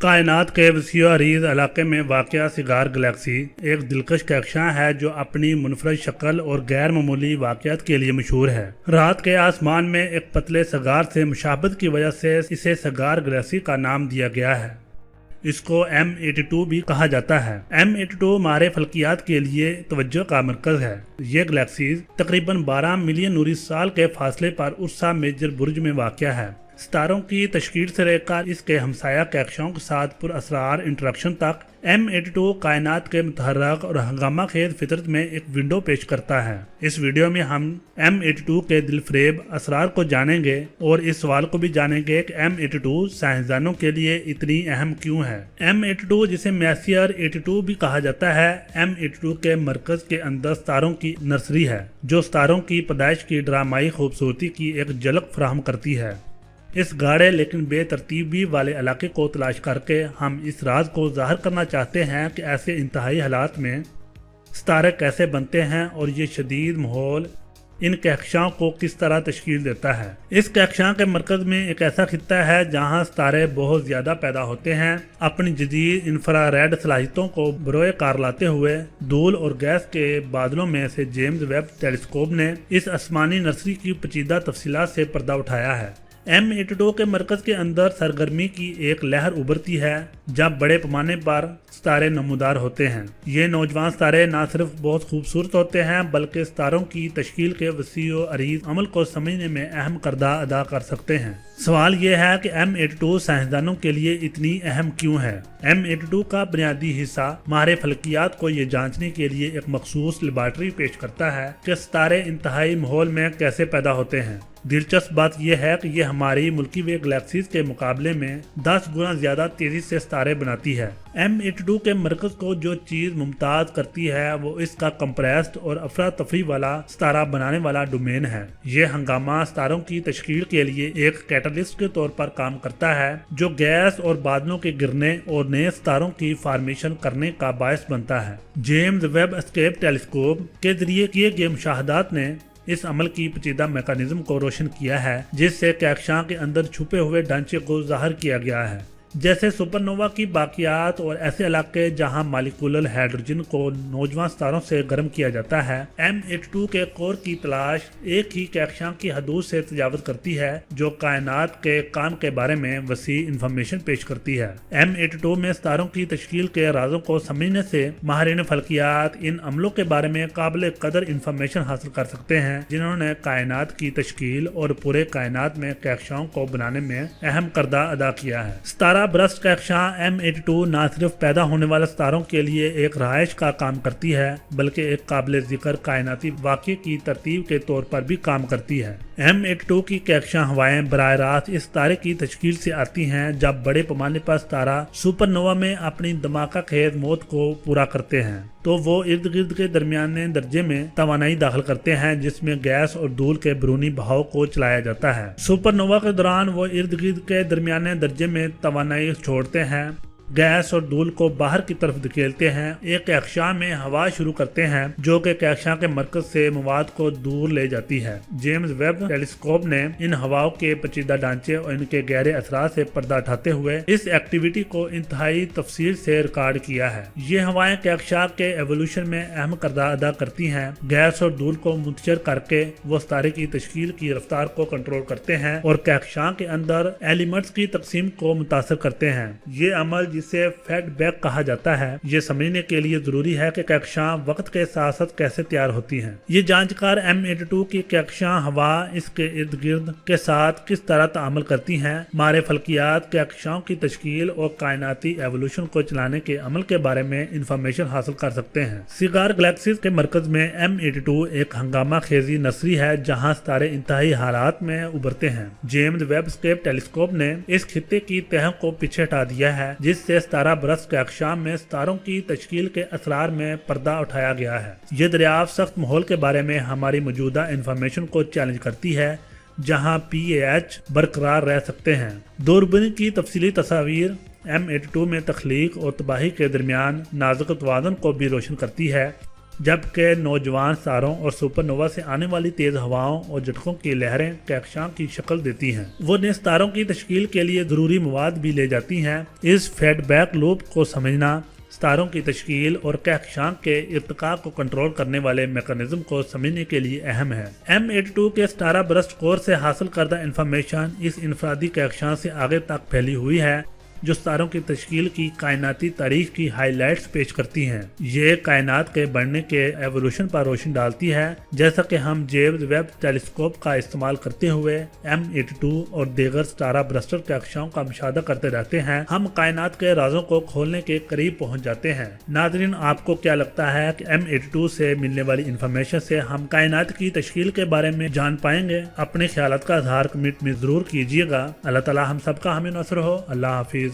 کائنات کے وسیع و عریض علاقے میں واقع سیگار گلیکسی ایک دلکش کہکشاں ہے جو اپنی منفرد شکل اور غیر معمولی واقعات کے لیے مشہور ہے۔ رات کے آسمان میں ایک پتلے سیگار سے مشابہت کی وجہ سے اسے سیگار گلیکسی کا نام دیا گیا ہے۔ اس کو M82 بھی کہا جاتا ہے۔ M82 ماہر فلکیات کے لیے توجہ کا مرکز ہے۔ یہ گلیکسیز تقریباً 12 ملین نوری سال کے فاصلے پر ارسا میجر برج میں واقع ہے۔ ستاروں کی تشکیل سے لے کر اس کے ہمسایہ کہکشاؤں کے ساتھ پر اسرار انٹریکشن تک M82 کائنات کے متحرک اور ہنگامہ خیز فطرت میں ایک ونڈو پیش کرتا ہے۔ اس ویڈیو میں ہم M82 کے دل فریب اسرار کو جانیں گے اور اس سوال کو بھی جانیں گے کہ M82 سائنسدانوں کے لیے اتنی اہم کیوں ہے۔ M82 جسے میسیئر 82 بھی کہا جاتا ہے، M82 کے مرکز کے اندر ستاروں کی نرسری ہے جو ستاروں کی پیدائش کی ڈرامائی خوبصورتی کی ایک جھلک فراہم کرتی ہے۔ اس گاڑے لیکن بے ترتیبی والے علاقے کو تلاش کر کے ہم اس راز کو ظاہر کرنا چاہتے ہیں کہ ایسے انتہائی حالات میں ستارے کیسے بنتے ہیں اور یہ شدید ماحول ان کہکشاؤں کو کس طرح تشکیل دیتا ہے۔ اس کہکشاں کے مرکز میں ایک ایسا خطہ ہے جہاں ستارے بہت زیادہ پیدا ہوتے ہیں۔ اپنی جدید انفراریڈ صلاحیتوں کو بروئے کار لاتے ہوئے دھول اور گیس کے بادلوں میں سے جیمز ویب ٹیلیسکوپ نے اس آسمانی نرسری کی پیچیدہ تفصیلات سے پردہ اٹھایا ہے۔ M82 کے مرکز کے اندر سرگرمی کی ایک لہر ابھرتی ہے جب بڑے پیمانے پر ستارے نمودار ہوتے ہیں۔ یہ نوجوان ستارے نہ صرف بہت خوبصورت ہوتے ہیں بلکہ ستاروں کی تشکیل کے وسیع و عریض عمل کو سمجھنے میں اہم کردار ادا کر سکتے ہیں۔ سوال یہ ہے کہ M82 سائنسدانوں کے لیے اتنی اہم کیوں ہے؟ M82 کا بنیادی حصہ ماہر فلکیات کو یہ جانچنے کے لیے ایک مخصوص لیبارٹری پیش کرتا ہے کہ ستارے انتہائی ماحول میں کیسے پیدا ہوتے ہیں۔ دلچسپ بات یہ ہے کہ یہ ہماری ملکی وے گلیکسیز کے مقابلے میں 10 گنا زیادہ تیزی سے ستارے بناتی ہے۔ M82 کے مرکز کو جو چیز ممتاز کرتی ہے وہ اس کا کمپریسڈ اور افراتفری والا ستارہ بنانے والا ڈومین ہے۔ یہ ہنگامہ ستاروں کی تشکیل کے لیے ایک کیٹالسٹ کے طور پر کام کرتا ہے جو گیس اور بادلوں کے گرنے اور نئے ستاروں کی فارمیشن کرنے کا باعث بنتا ہے۔ جیمز ویب اسکیپ ٹیلیسکوپ کے ذریعے کیے گئے مشاہدات نے اس عمل کی پیچیدہ میکانزم کو روشن کیا ہے جس سے کہکشاں کے اندر چھپے ہوئے ڈھانچے کو ظاہر کیا گیا ہے، جیسے سپر نووا کی باقیات اور ایسے علاقے جہاں مالیکولر ہائیڈروجن کو نوجوان ستاروں سے گرم کیا جاتا ہے۔ M82 کے کور کی تلاش ایک ہی کہکشاں کی حدود سے تجاوز کرتی ہے جو کائنات کے کام کے بارے میں وسیع انفارمیشن پیش کرتی ہے۔ M82 میں ستاروں کی تشکیل کے رازوں کو سمجھنے سے ماہرین فلکیات ان عملوں کے بارے میں قابل قدر انفارمیشن حاصل کر سکتے ہیں جنہوں نے کائنات کی تشکیل اور پورے کائنات میں کہکشاؤں کو بنانے میں اہم کردار ادا کیا ہے۔ ستارہ برسٹ کہکشاں M82 نہ صرف پیدا ہونے والے ستاروں کے لیے ایک رہائش کا کام کرتی ہے بلکہ ایک قابل ذکر کائناتی واقعے کی ترتیب کے طور پر بھی کام کرتی ہے۔ M82 کی کہکشاں ہوائیں براہ راست اس ستارے کی تشکیل سے آتی ہیں جب بڑے پیمانے پر ستارہ سپر نووا میں اپنی دھماکہ خیز موت کو پورا کرتے ہیں تو وہ ارد گرد کے درمیانے درجے میں توانائی داخل کرتے ہیں جس میں گیس اور دھول کے بیرونی بہاؤ کو چلایا جاتا ہے۔ سپر نووا کے دوران وہ ارد گرد کے درمیانے درجے میں توانائی چھوڑتے ہیں، گیس اور دھول کو باہر کی طرف دھکیلتے ہیں، ایک کہکشاں میں ہوا شروع کرتے ہیں جو کہ کہکشاں کے مرکز سے مواد کو دور لے جاتی ہے۔ جیمز ویب ٹیلیسکوپ نے ان ہواؤں کے پیچیدہ ڈھانچے اور ان کے گہرے اثرات سے پردہ اٹھاتے ہوئے اس ایکٹیویٹی کو انتہائی تفصیل سے ریکارڈ کیا ہے۔ یہ ہوائیں کہکشاں کے ایوولوشن میں اہم کردار ادا کرتی ہیں، گیس اور دھول کو منتشر کر کے وہ ستارے کی تشکیل کی رفتار کو کنٹرول کرتے ہیں اور کہکشاں کے اندر ایلیمنٹس کی تقسیم کو متاثر کرتے ہیں۔ یہ عمل جسے فیڈ بیک کہا جاتا ہے یہ سمجھنے کے لیے ضروری ہے کہ کہکشاں وقت کے ساتھ ساتھ کیسے تیار ہوتی ہیں۔ یہ جانچ کر M82 کی کہکشاں ہوا اس کے ارد گرد کے ساتھ کس طرح تعامل کرتی ہیں، ماہر فلکیات کہکشاؤں کی تشکیل اور کائناتی ایوولوشن کو چلانے کے عمل کے بارے میں انفارمیشن حاصل کر سکتے ہیں۔ سیگار گلیکسیز کے مرکز میں M82 ایک ہنگامہ خیزی نرسری ہے جہاں ستارے انتہائی حالات میں ابھرتے ہیں۔ جیمز ویب اسکیپ ٹیلیسکوپ نے اس خطے کی تہہ کو پیچھے ہٹا دیا ہے جس سے ستارہ برس کہکشاں میں ستاروں کی تشکیل کے اسرار میں پردہ اٹھایا گیا ہے۔ یہ دریافت سخت ماحول کے بارے میں ہماری موجودہ انفارمیشن کو چیلنج کرتی ہے جہاں pH برقرار رہ سکتے ہیں۔ دوربین کی تفصیلی تصاویر M82 میں تخلیق اور تباہی کے درمیان نازک توازن کو بھی روشن کرتی ہے۔ جبکہ نوجوان ستاروں اور سپر نووا سے آنے والی تیز ہواؤں اور جھٹکوں کی لہریں کہکشاں کی شکل دیتی ہیں۔ وہ نئے ستاروں کی تشکیل کے لیے ضروری مواد بھی لے جاتی ہیں۔ اس فیڈ بیک لوپ کو سمجھنا ستاروں کی تشکیل اور کہکشاں کے ارتقاء کو کنٹرول کرنے والے میکانزم کو سمجھنے کے لیے اہم ہے۔ M82 کے ستارہ برسٹ کور سے حاصل کردہ انفارمیشن اس انفرادی کہکشاں سے آگے تک پھیلی ہوئی ہے جو ستاروں کی تشکیل کی کائناتی تاریخ کی ہائی لائٹس پیش کرتی ہیں۔ یہ کائنات کے بڑھنے کے ایوولوشن پر روشنی ڈالتی ہے، جیسا کہ ہم جیمز ویب ٹیلیسکوپ کا استعمال کرتے ہوئے M82 اور دیگر ستارہ برسٹر کہکشاؤں کا مشاہدہ کرتے رہتے ہیں۔ ہم کائنات کے رازوں کو کھولنے کے قریب پہنچ جاتے ہیں۔ ناظرین، آپ کو کیا لگتا ہے کہ M82 سے ملنے والی انفارمیشن سے ہم کائنات کی تشکیل کے بارے میں جان پائیں گے؟ اپنے خیالات کا اظہار کمنٹ میں ضرور کیجیے گا۔ اللہ تعالی ہم سب کا حامی ناصر ہو۔ اللہ حافظ۔